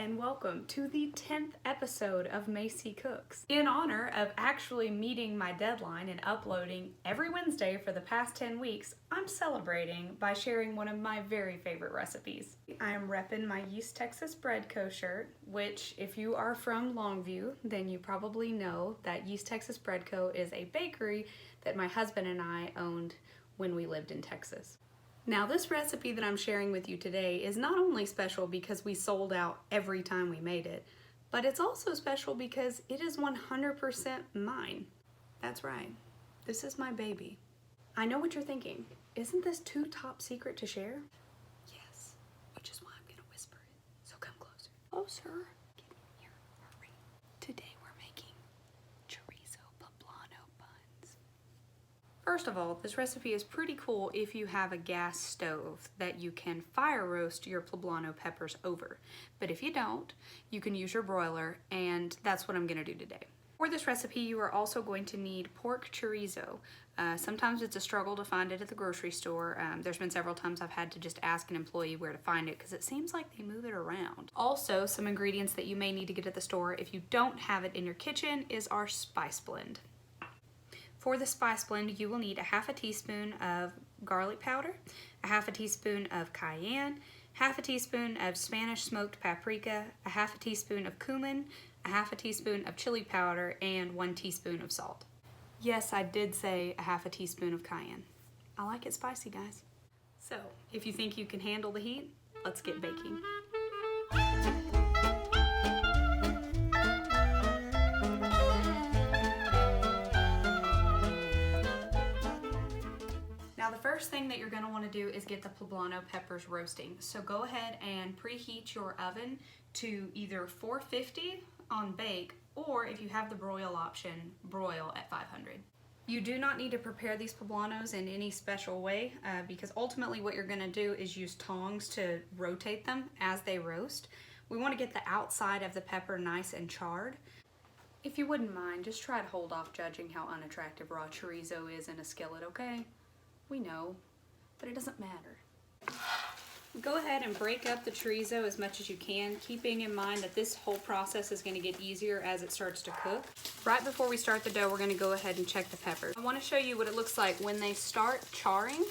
and welcome to the 10th episode of Macy Cooks. In honor of actually meeting my deadline and uploading every Wednesday for the past 10 weeks, I'm celebrating by sharing one of my very favorite recipes. I am repping my East Texas Bread Co. shirt, which if you are from Longview, then you probably know that East Texas Bread Co. is a bakery that my husband and I owned when we lived in Texas. Now this recipe that I'm sharing with you today is not only special because we sold out every time we made it, but it's also special because it is 100% mine. That's right, this is my baby. I know what you're thinking. Isn't this too top secret to share? Yes, which is why I'm gonna whisper it. So come closer. Closer. Get in here, hurry. Today we're making Chorizo Poblano buns. First of all, this recipe is pretty cool if you have a gas stove that you can fire roast your poblano peppers over. But if you don't, you can use your broiler, and that's what I'm gonna do today. For this recipe, you are also going to need pork chorizo. Sometimes it's a struggle to find it at the grocery store. There's been several times I've had to just ask an employee where to find it because it seems like they move it around. Also, some ingredients that you may need to get at the store if you don't have it in your kitchen is our spice blend. For the spice blend, you will need a half a teaspoon of garlic powder, a half a teaspoon of cayenne, half a teaspoon of Spanish smoked paprika, a half a teaspoon of cumin, a half a teaspoon of chili powder, and 1 teaspoon of salt. Yes, I did say a half a teaspoon of cayenne. I like it spicy, guys. So, if you think you can handle the heat, let's get baking. Now the first thing that you're going to want to do is get the poblano peppers roasting. So go ahead and preheat your oven to either 450 on bake, or if you have the broil option, broil at 500. You do not need to prepare these poblanos in any special way because ultimately what you're going to do is use tongs to rotate them as they roast. We want to get the outside of the pepper nice and charred. If you wouldn't mind, just try to hold off judging how unattractive raw chorizo is in a skillet, okay? We know, but it doesn't matter. Go ahead and break up the chorizo as much as you can, keeping in mind that this whole process is going to get easier as it starts to cook. Right before we start the dough, we're going to go ahead and check the peppers. I want to show you what it looks like when they start charring.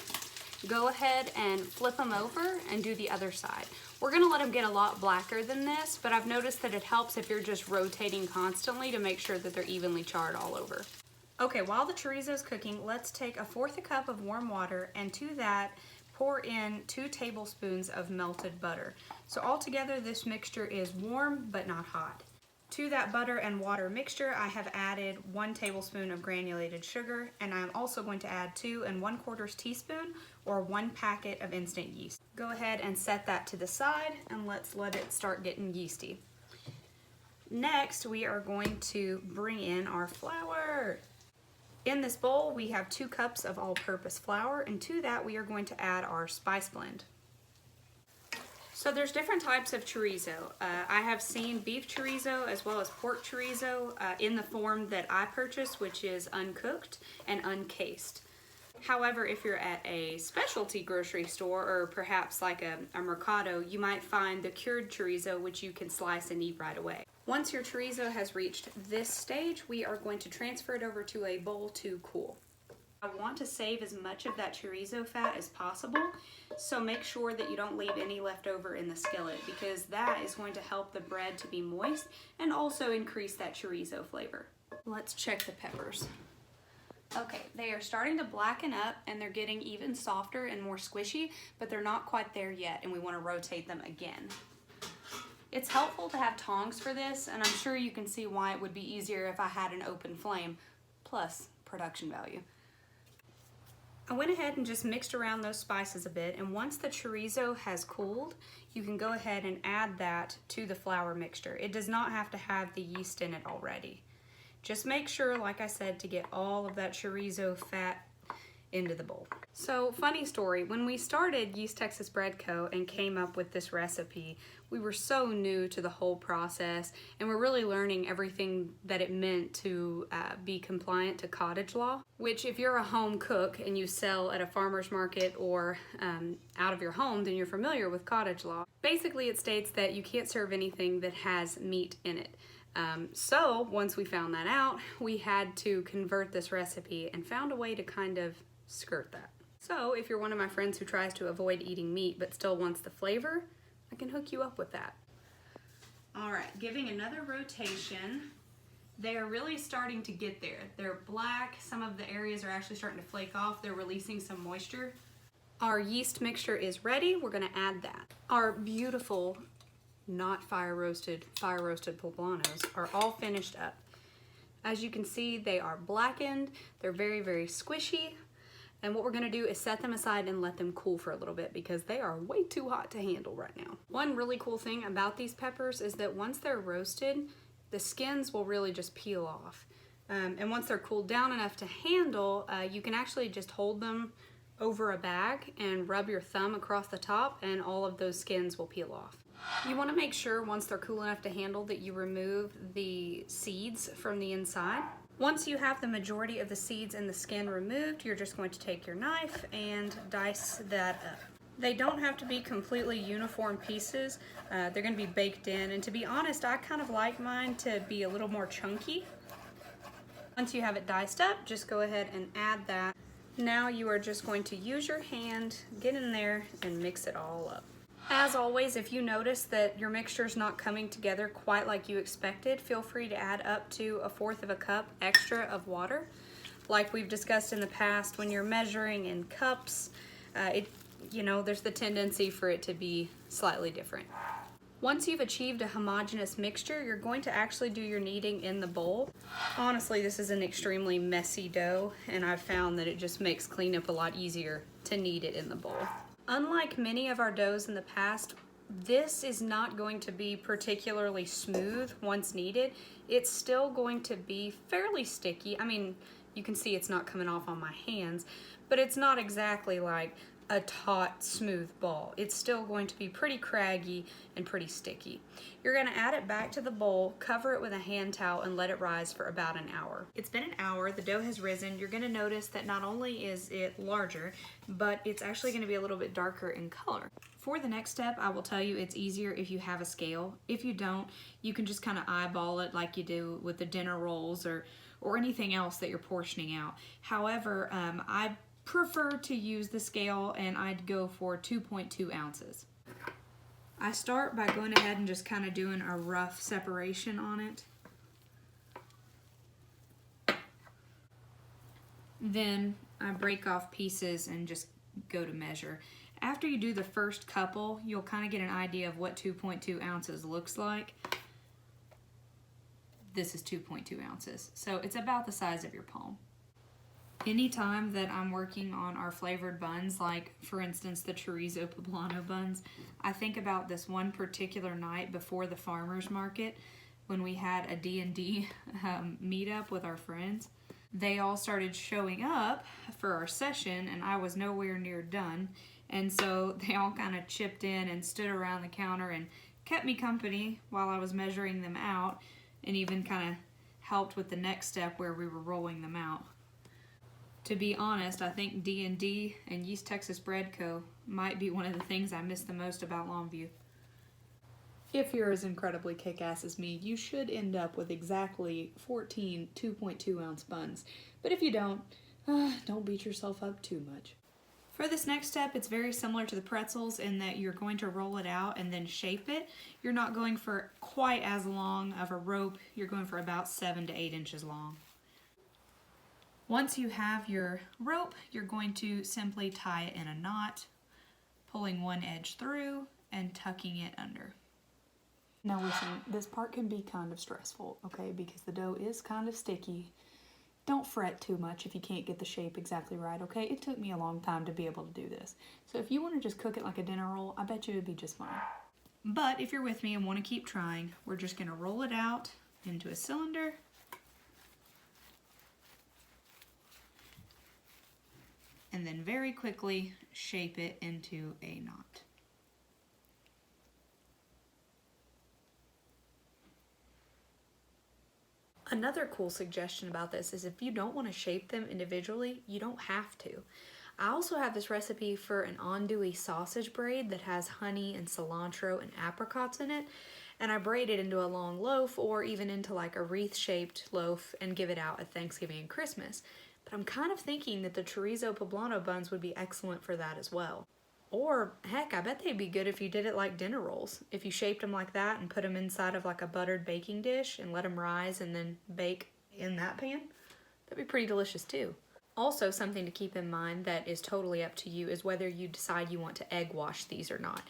Go ahead and flip them over and do the other side. We're going to let them get a lot blacker than this, but I've noticed that it helps if you're just rotating constantly to make sure that they're evenly charred all over. Okay, while the chorizo is cooking, let's take 1/4 cup of warm water, and to that, pour in 2 tablespoons of melted butter. So altogether, this mixture is warm but not hot. To that butter and water mixture, I have added 1 tablespoon of granulated sugar, and I'm also going to add 2 1/4 teaspoon or 1 packet of instant yeast. Go ahead and set that to the side, and let's let it start getting yeasty. Next, we are going to bring in our flour. In this bowl, we have 2 cups of all-purpose flour, and to that we are going to add our spice blend. So there's different types of chorizo. I have seen beef chorizo as well as pork chorizo in the form that I purchased, which is uncooked and uncased. However, if you're at a specialty grocery store or perhaps like a mercado, you might find the cured chorizo, which you can slice and eat right away. Once your chorizo has reached this stage, we are going to transfer it over to a bowl to cool. I want to save as much of that chorizo fat as possible, so make sure that you don't leave any left over in the skillet because that is going to help the bread to be moist and also increase that chorizo flavor. Let's check the peppers. Okay, they are starting to blacken up and they're getting even softer and more squishy, but they're not quite there yet, and we want to rotate them again. It's helpful to have tongs for this, and I'm sure you can see why it would be easier if I had an open flame, plus production value. I went ahead and just mixed around those spices a bit, and once the chorizo has cooled, you can go ahead and add that to the flour mixture. It does not have to have the yeast in it already. Just make sure, like I said, to get all of that chorizo fat into the bowl. So, funny story, when we started East Texas Bread Co. and came up with this recipe, we were so new to the whole process, and we're really learning everything that it meant to be compliant to cottage law, which if you're a home cook and you sell at a farmer's market or out of your home, then you're familiar with cottage law. Basically, it states that you can't serve anything that has meat in it. So, once we found that out, we had to convert this recipe and found a way to kind of skirt that. So if you're one of my friends who tries to avoid eating meat but still wants the flavor, I can hook you up with that. All right, giving another rotation. They are really starting to get there. They're black. Some of the areas are actually starting to flake off. They're releasing some moisture. Our yeast mixture is ready. We're gonna add that. Our beautiful, not fire roasted poblanos are all finished up. As you can see, they are blackened. They're very, very squishy. And what we're gonna do is set them aside and let them cool for a little bit because they are way too hot to handle right now. One really cool thing about these peppers is that once they're roasted, the skins will really just peel off. And once they're cooled down enough to handle, you can actually just hold them over a bag and rub your thumb across the top and all of those skins will peel off. You wanna make sure once they're cool enough to handle that you remove the seeds from the inside. Once you have the majority of the seeds and the skin removed, you're just going to take your knife and dice that up. They don't have to be completely uniform pieces. They're going to be baked in, and to be honest, I kind of like mine to be a little more chunky. Once you have it diced up, just go ahead and add that. Now you are just going to use your hand, get in there, and mix it all up. As always, if you notice that your mixture is not coming together quite like you expected, feel free to add up to 1/4 cup extra of water. Like we've discussed in the past, when you're measuring in cups, there's the tendency for it to be slightly different. Once you've achieved a homogeneous mixture, you're going to actually do your kneading in the bowl. Honestly, this is an extremely messy dough, and I've found that it just makes cleanup a lot easier to knead it in the bowl. Unlike many of our doughs in the past, this is not going to be particularly smooth once kneaded. It's still going to be fairly sticky. I mean, you can see it's not coming off on my hands, but it's not exactly like a taut, smooth ball. It's still going to be pretty craggy and pretty sticky. You're gonna add it back to the bowl, cover it with a hand towel, and let it rise for about an hour. It's been an hour, the dough has risen. You're gonna notice that not only is it larger, but it's actually gonna be a little bit darker in color. For the next step, I will tell you it's easier if you have a scale. If you don't, you can just kind of eyeball it like you do with the dinner rolls or anything else that you're portioning out. However, I prefer to use the scale, and I'd go for 2.2 ounces. I start by going ahead and just kind of doing a rough separation on it. Then I break off pieces and just go to measure. After you do the first couple, you'll kind of get an idea of what 2.2 ounces looks like. This is 2.2 ounces, so it's about the size of your palm. Anytime that I'm working on our flavored buns, like for instance the Chorizo Poblano buns, I think about this one particular night before the farmer's market when we had a D&D meetup with our friends. They all started showing up for our session and I was nowhere near done, and so they all kind of chipped in and stood around the counter and kept me company while I was measuring them out, and even kind of helped with the next step where we were rolling them out. To be honest, I think D&D and East Texas Bread Co. might be one of the things I miss the most about Longview. If you're as incredibly kick-ass as me, you should end up with exactly 14 2.2 ounce buns. But if you don't beat yourself up too much. For this next step, it's very similar to the pretzels in that you're going to roll it out and then shape it. You're not going for quite as long of a rope. You're going for about 7 to 8 inches long. Once you have your rope, you're going to simply tie it in a knot, pulling one edge through and tucking it under. Now listen, this part can be kind of stressful, okay, because the dough is kind of sticky. Don't fret too much if you can't get the shape exactly right, okay? It took me a long time to be able to do this. So if you want to just cook it like a dinner roll, I bet you it'd be just fine. But if you're with me and want to keep trying, we're just going to roll it out into a cylinder. And and then very quickly shape it into a knot. Another cool suggestion about this is if you don't want to shape them individually, you don't have to. I also have this recipe for an andouille sausage braid that has honey and cilantro and apricots in it, and I braid it into a long loaf or even into like a wreath-shaped loaf and give it out at Thanksgiving and Christmas. But I'm kind of thinking that the Chorizo Poblano buns would be excellent for that as well. Or, heck, I bet they'd be good if you did it like dinner rolls. If you shaped them like that and put them inside of like a buttered baking dish and let them rise and then bake in that pan, that'd be pretty delicious too. Also, something to keep in mind that is totally up to you is whether you decide you want to egg wash these or not.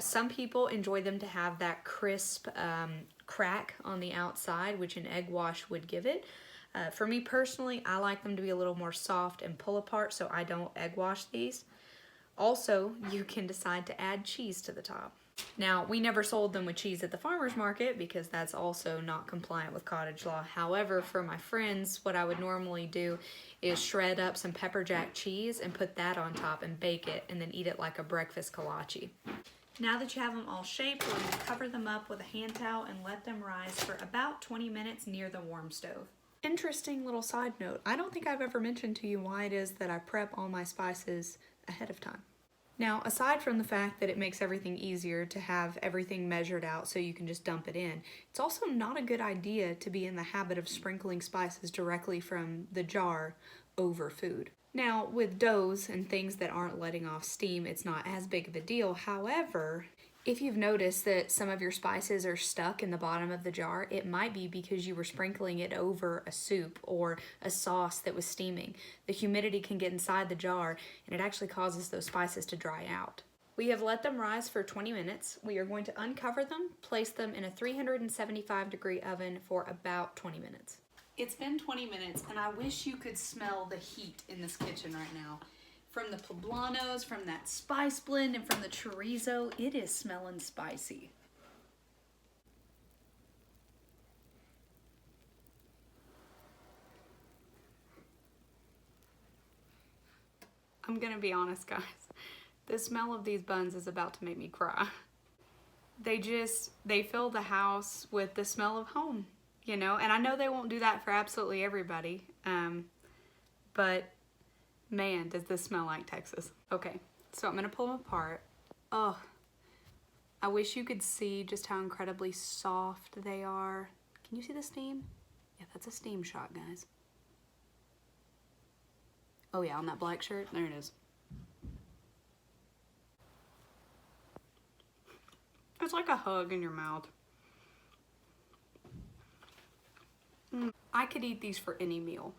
Some people enjoy them to have that crisp crack on the outside, which an egg wash would give it. For me personally, I like them to be a little more soft and pull apart, so I don't egg wash these. Also, you can decide to add cheese to the top. Now, we never sold them with cheese at the farmer's market because that's also not compliant with cottage law. However, for my friends, what I would normally do is shred up some pepper jack cheese and put that on top and bake it and then eat it like a breakfast kolache. Now that you have them all shaped, we're going to cover them up with a hand towel and let them rise for about 20 minutes near the warm stove. Interesting little side note, I don't think I've ever mentioned to you why it is that I prep all my spices ahead of time. Now, aside from the fact that it makes everything easier to have everything measured out so you can just dump it in, it's also not a good idea to be in the habit of sprinkling spices directly from the jar over food. Now, with doughs and things that aren't letting off steam, it's not as big of a deal. However, if you've noticed that some of your spices are stuck in the bottom of the jar, it might be because you were sprinkling it over a soup or a sauce that was steaming. The humidity can get inside the jar and it actually causes those spices to dry out. We have let them rise for 20 minutes. We are going to uncover them, place them in a 375-degree oven for about 20 minutes. It's been 20 minutes and I wish you could smell the heat in this kitchen right now. From the poblanos, from that spice blend, and from the chorizo, it is smelling spicy. I'm gonna be honest, guys. The smell of these buns is about to make me cry. They fill the house with the smell of home, you know? And I know they won't do that for absolutely everybody, but man, does this smell like Texas. Okay, so I'm gonna pull them apart. Oh, I wish you could see just how incredibly soft they are. Can you see the steam? Yeah, that's a steam shot, guys. Oh yeah, on that black shirt, there it is. It's like a hug in your mouth. I could eat these for any meal.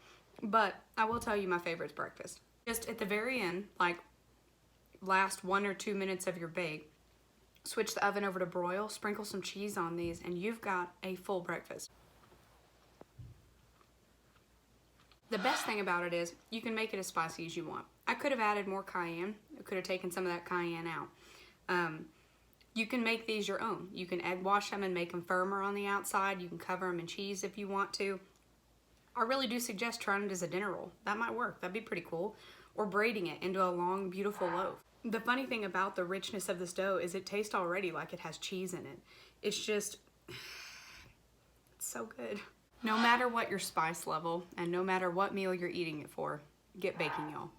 But I will tell you my favorite's breakfast. Just at the very end, like last 1 or 2 minutes of your bake, switch the oven over to broil, sprinkle some cheese on these, and you've got a full breakfast. The best thing about it is you can make it as spicy as you want. I could have added more cayenne. I could have taken some of that cayenne out. You can make these your own. You can egg wash them and make them firmer on the outside. You can cover them in cheese if you want to. I really do suggest trying it as a dinner roll. That might work. That'd be pretty cool. Or braiding it into a long, beautiful loaf. The funny thing about the richness of this dough is it tastes already like it has cheese in it. It's just, it's so good. No matter what your spice level and no matter what meal you're eating it for, get baking, y'all.